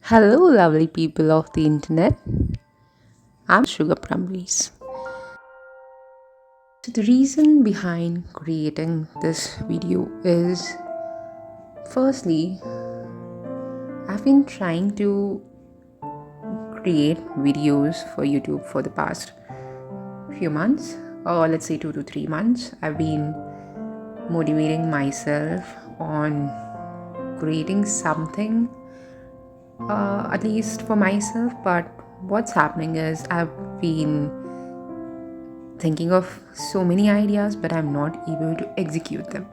Hello, lovely people of the internet. I'm Sugar Plumries. So, the reason behind creating this video is firstly, I've been trying to create videos for YouTube for the past few months, or let's say 2 to 3 months. I've been motivating myself on creating something, at least for myself. But what's happening is I've been thinking of so many ideas, but I'm not able to execute them.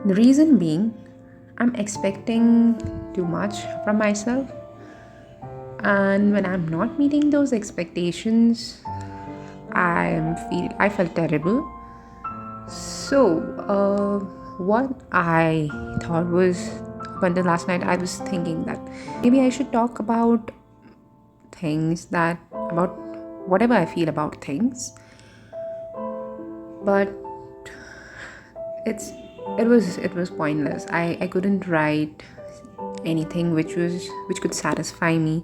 The reason being, I'm expecting too much from myself, and when I'm not meeting those expectations, I felt terrible. So, what I thought was, up until last night, I was thinking that maybe I should talk about about whatever I feel about things, but it was pointless. I couldn't write anything which could satisfy me,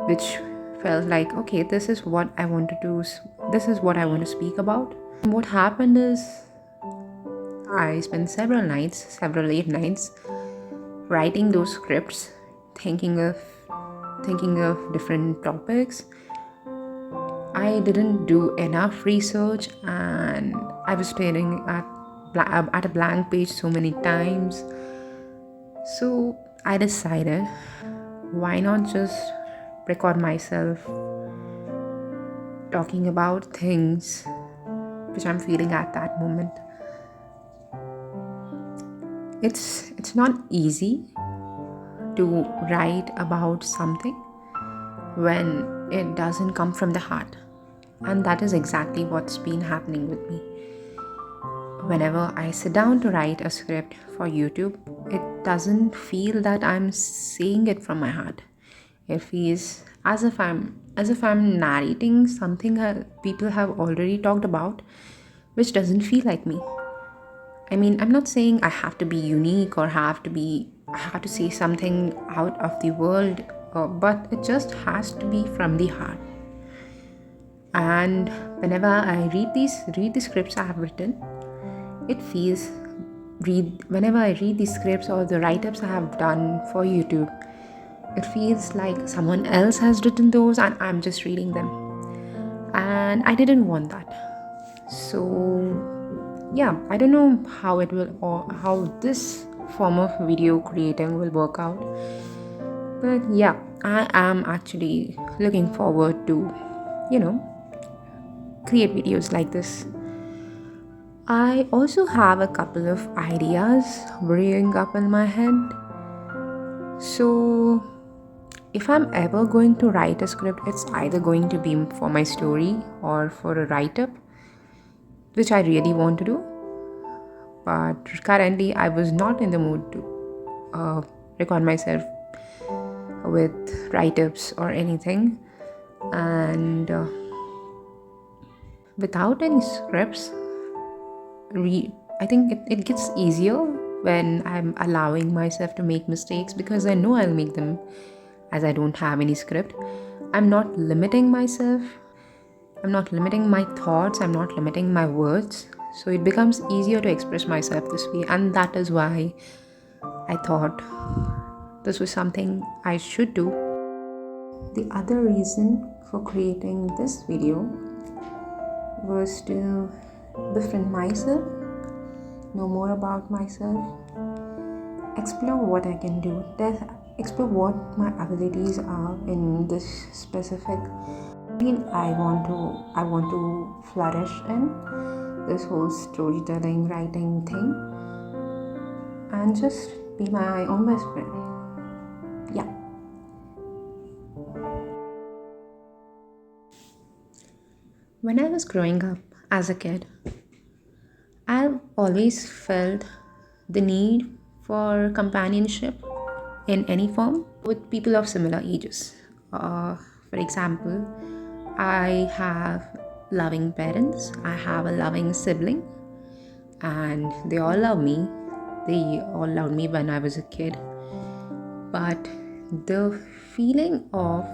which felt like, okay, this is what I want to speak about. And what happened is I spent several late nights writing those scripts, thinking of different topics. I didn't do enough research, and I was staring at a blank page so many times. So I decided, why not just record myself talking about things which I'm feeling at that moment. It's not easy to write about something when it doesn't come from the heart. And that is exactly what's been happening with me. Whenever I sit down to write a script for YouTube, it doesn't feel that I'm saying it from my heart. It feels as if I'm narrating something people have already talked about, which doesn't feel like me. I mean, I'm not saying I have to be unique or I have to say something out of the world, but it just has to be from the heart. And whenever I read the scripts I have written, it feels whenever I read the scripts or the write-ups I have done for YouTube, it feels like someone else has written those and I'm just reading them. And I didn't want that. So yeah, I don't know how it will or how this form of video creating will work out. But yeah, I am actually looking forward to, you know, create videos like this. I also have a couple of ideas brewing up in my head. So, if I'm ever going to write a script, it's either going to be for my story or for a write up, which I really want to do. But currently, I was not in the mood to record myself with write ups or anything. And without any scripts, I think it gets easier when I'm allowing myself to make mistakes, because I know I'll make them, as I don't have any script. I'm not limiting myself, I'm not limiting my thoughts, I'm not limiting my words. So it becomes easier to express myself this way, and that is why I thought this was something I should do. The other reason for creating this video was to befriend myself, know more about myself, explore what I can do, explore what my abilities are in this specific field I want to flourish in, this whole storytelling, writing thing, and just be my own best friend. Yeah. When I was growing up as a kid, I've always felt the need for companionship in any form with people of similar ages. For example, I have loving parents, I have a loving sibling, and they all love me. They all loved me when I was a kid. But the feeling of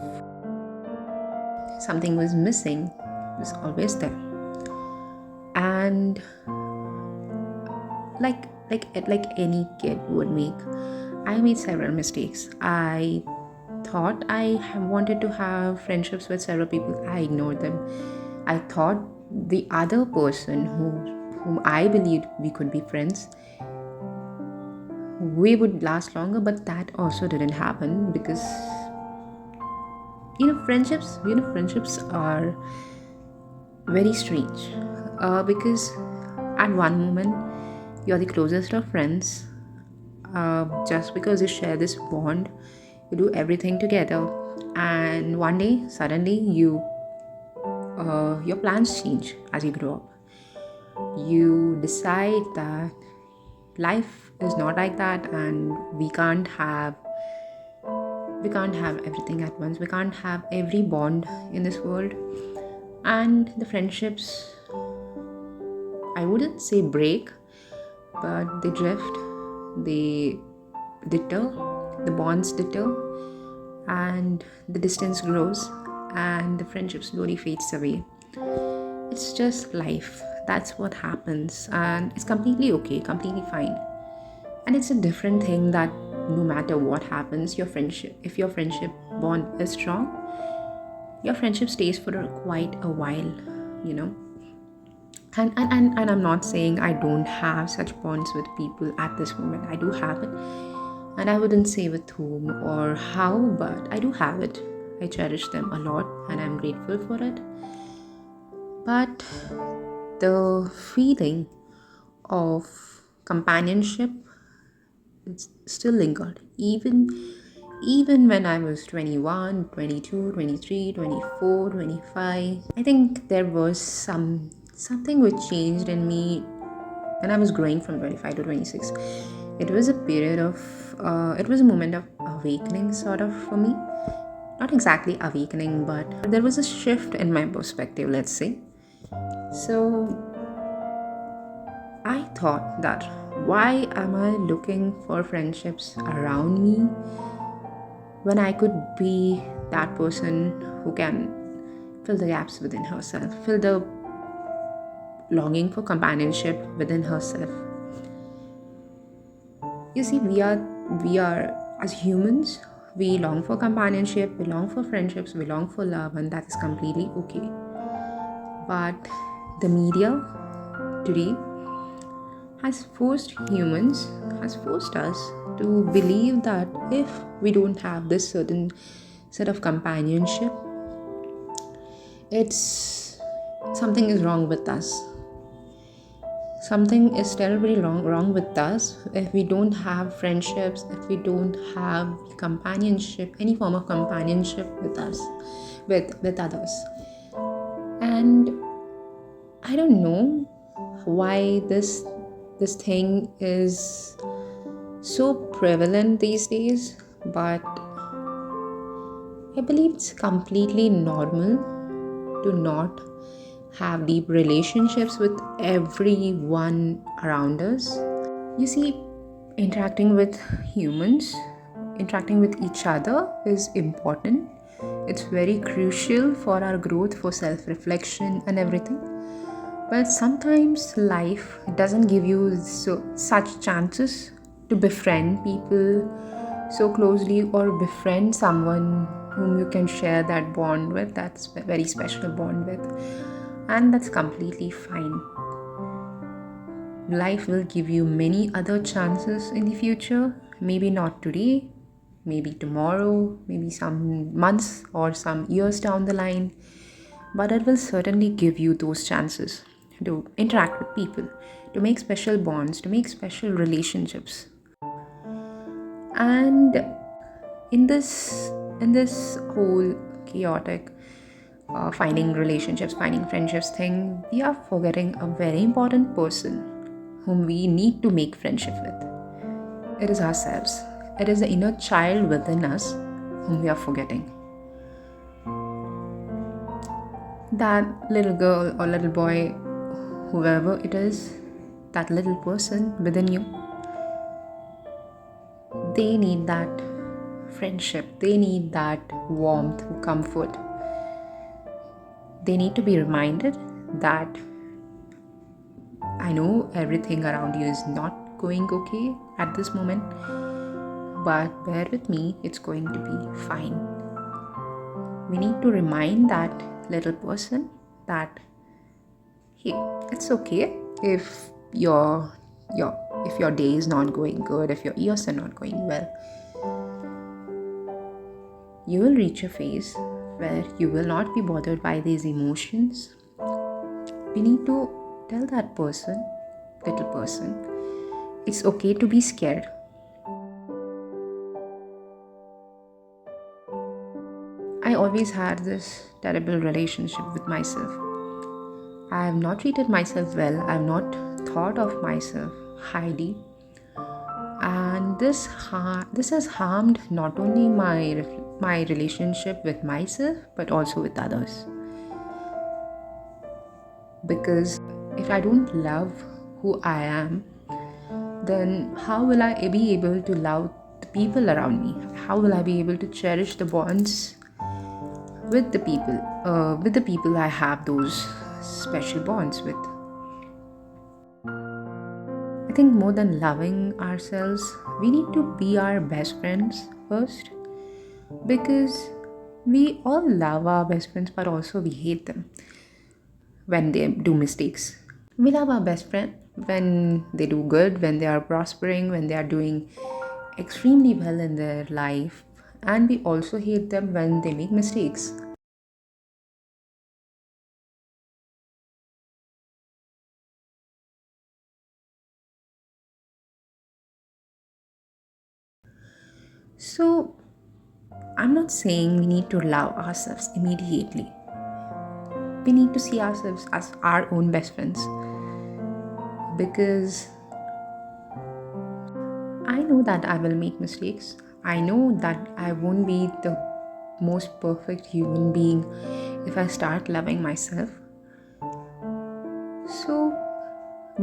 something was missing was always there. And like any kid would make, I made several mistakes. I thought I wanted to have friendships with several people. I ignored them. I thought the other person whom I believed we could be friends, we would last longer, but that also didn't happen because friendships are very strange. Because at one moment you're the closest of friends, just because you share this bond, you do everything together, and one day suddenly your plans change as you grow up. You decide that life is not like that, and we can't have everything at once. We can't have every bond in this world, and the friendships, I wouldn't say break, but they drift, they deter, the bonds deter, and the distance grows, and the friendship slowly fades away. It's just life. That's what happens, and it's completely okay, completely fine. And it's a different thing that no matter what happens, if your friendship bond is strong, your friendship stays for quite a while, you know. And I'm not saying I don't have such bonds with people at this moment. I do have it. And I wouldn't say with whom or how, but I do have it. I cherish them a lot and I'm grateful for it. But the feeling of companionship, it's still lingered. Even when I was 21, 22, 23, 24, 25, I think there was something which changed in me when I was growing from 25 to 26. It was a period of, it was a moment of awakening sort of for me. Not exactly awakening, but there was a shift in my perspective, let's say. So I thought that why am I looking for friendships around me when I could be that person who can fill the gaps within herself, fill the longing for companionship within herself. You see, we are as humans, we long for companionship, we long for friendships, we long for love, and that is completely okay. But the media today has forced us to believe that if we don't have this certain set of companionship, it's something is wrong with us. Something is terribly wrong with us if we don't have friendships, if we don't have companionship, any form of companionship with us, with others. And I don't know why this thing is so prevalent these days, but I believe it's completely normal to not have deep relationships with everyone around us. You see, interacting with humans, interacting with each other is important. It's very crucial for our growth, for self-reflection and everything. But sometimes life doesn't give you such chances to befriend people so closely or befriend someone whom you can share that bond with, that's a very special bond with. And that's completely fine. Life will give you many other chances in the future. Maybe not today, maybe tomorrow, maybe some months or some years down the line. But it will certainly give you those chances to interact with people, to make special bonds, to make special relationships. And in this whole chaotic finding relationships, finding friendships thing, we are forgetting a very important person whom we need to make friendship with. It is ourselves. It is the inner child within us whom we are forgetting. That little girl or little boy, whoever it is, that little person within you, they need that friendship, they need that warmth, comfort. They need to be reminded that I know everything around you is not going okay at this moment, but bear with me, it's going to be fine. We need to remind that little person that hey, it's okay if your day is not going good, if your years are not going well. You will reach a phase where you will not be bothered by these emotions. We need to tell that person, little person, it's okay to be scared. I always had this terrible relationship with myself. I have not treated myself well. I have not thought of myself highly. And this has harmed not only my relationship with myself but also with others. Because if I don't love who I am, then how will I be able to love the people around me? How will I be able to cherish the bonds with the people I have those special bonds with? I think more than loving ourselves, we need to be our best friends first, because we all love our best friends but also we hate them when they do mistakes. We love our best friend when they do good, when they are prospering, when they are doing extremely well in their life, and we also hate them when they make mistakes. So, I'm not saying we need to love ourselves immediately. We need to see ourselves as our own best friends, because I know that I will make mistakes. I know that I won't be the most perfect human being if I start loving myself. So,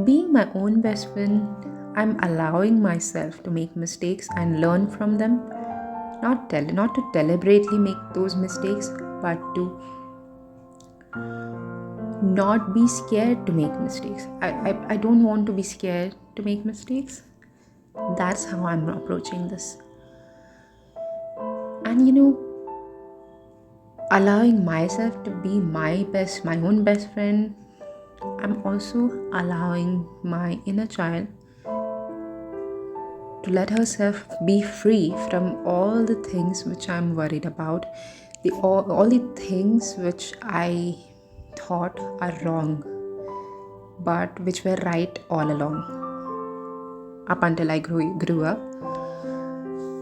being my own best friend, I'm allowing myself to make mistakes and learn from them. Not to deliberately make those mistakes, but to not be scared to make mistakes. I don't want to be scared to make mistakes. That's how I'm approaching this. And allowing myself to be my own best friend, I'm also allowing my inner child to let herself be free from all the things which I'm worried about, all the things which I thought are wrong, but which were right all along. Up until I grew up,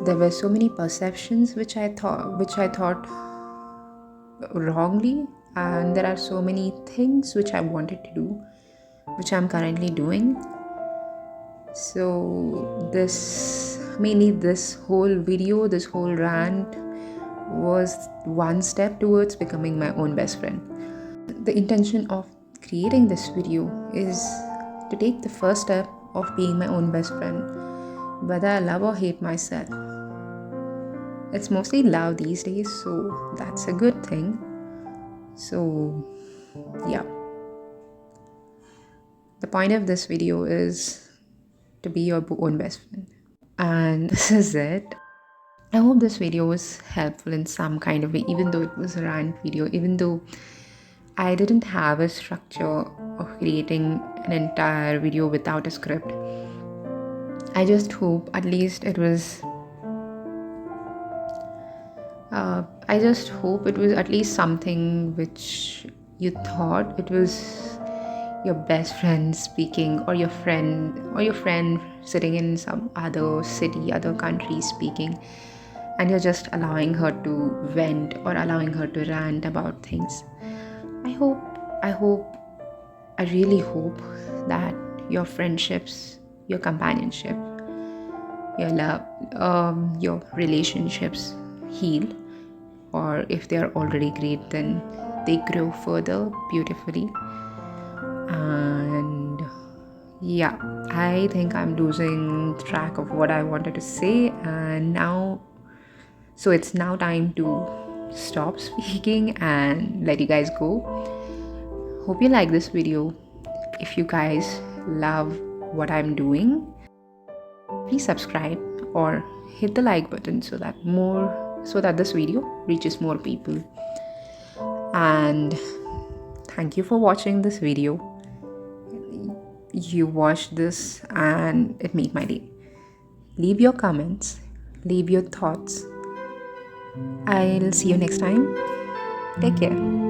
there were so many perceptions which I thought wrongly, and there are so many things which I wanted to do, which I'm currently doing. So this whole video, this whole rant was one step towards becoming my own best friend. The intention of creating this video is to take the first step of being my own best friend, whether I love or hate myself. It's mostly love these days, so that's a good thing. So yeah, the point of this video is to be your own best friend. And this is it. I hope this video was helpful in some kind of way, even though it was a rant video, even though I didn't have a structure of creating an entire video without a script. I just hope at least it was I just hope it was at least something which you thought it was your best friend speaking, or your friend sitting in some other city, other country speaking, and you're just allowing her to vent or allowing her to rant about things. I really hope that your friendships, your companionship, your love, your relationships heal, or if they are already great, then they grow further beautifully. And yeah, I think I'm losing track of what I wanted to say, and now So it's now time to stop speaking and let you guys go. Hope you like this video. If you guys love what I'm doing, please subscribe or hit the like button so that this video reaches more people. And thank you for watching this video. You watched this and it made my day. Leave your comments, leave your thoughts. I'll see you next time. Take care.